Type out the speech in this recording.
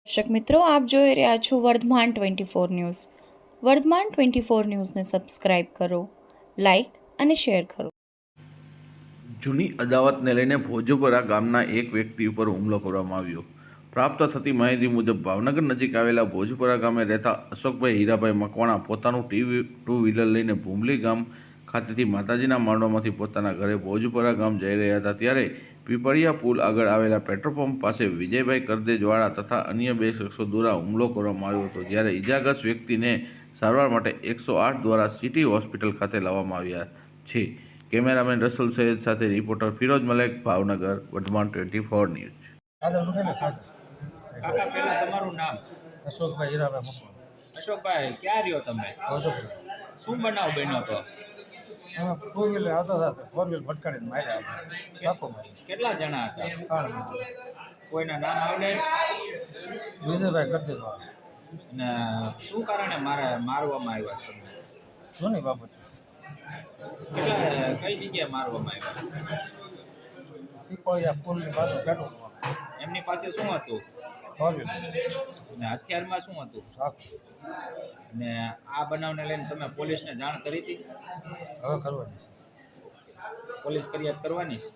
દર્શક મિત્રો, આપ જોઈ રહ્યા છો વર્ધમાન 24 ન્યૂઝ. વર્ધમાન 24 ન્યૂઝને સબસ્ક્રાઇબ કરો, લાઇક અને શેર કરો. જૂની અદાવતને લઈને ભોજપરા ગામના એક વ્યક્તિ ઉપર હુમલો કરવામાં આવ્યો. પ્રાપ્ત થતી માહિતી મુજબ ભાવનગર નજીક આવેલા ભોજપરા ગામે રહેતા અશોકભાઈ હીરાભાઈ મકવાણા પોતાનું ટુ વ્હીલર લઈને ભૂમલી ગામ ખાતેથી માતાજીના માંડવામાંથી પોતાના ઘરે ભોજપરા ગામ જઈ રહ્યા હતા. ત્યારે પીપળિયા પુલ આગળ આવેલા પેટ્રોલ પંપ પાસે વિજયભાઈ કરદેજવાળા તથા અન્ય બે શખ્સો દ્વારા હુમલો કરવામાં આવ્યો હતો. જ્યારે ઇજાગ્રસ્ત વ્યક્તિને સારવાર માટે 108 દ્વારા સિટી હોસ્પિટલ ખાતે લાવવામાં આવ્યા છે. કેમેરામેન રસુલ સૈયદ સાથે રિપોર્ટર ફિરોઝ મલેક, ભાવનગર, વર્ધમાન 24 ન્યૂઝ. કાકા, પહેલા તમારું નામ? અશોકભાઈ હીરાભાઈ મકવાણા. અશોકભાઈ, ક્યાં રહ્યો તમે? શું બનાવ બન્યો હતો? એમાં ટુ વ્હીલર આવતા હતા, ફોર વ્હીલર ભટકાડીને માર્યા, ચાકુ મારી. કેટલા જણા હતા? 3 જણા. કોઈના નામ આવડે? વિજયભાઈ કરદેજવાળા. અને શું કારણે મારવામાં આવ્યા છે તમને? જૂની બાબત. કઈ જગ્યાએ મારવામાં આવ્યા? પીપળિયા પુલની બાજુ પેટ્રોલ પંપ. એમની પાસે શું હતું? Four wheeler. અને હથિયારમાં શું હતું? ચાકુ. અને આ બનાવને લઈને તમે પોલીસને જાણ કરી હતી? હવે કરવાની છે. પોલીસ ફરિયાદ કરવાની છે?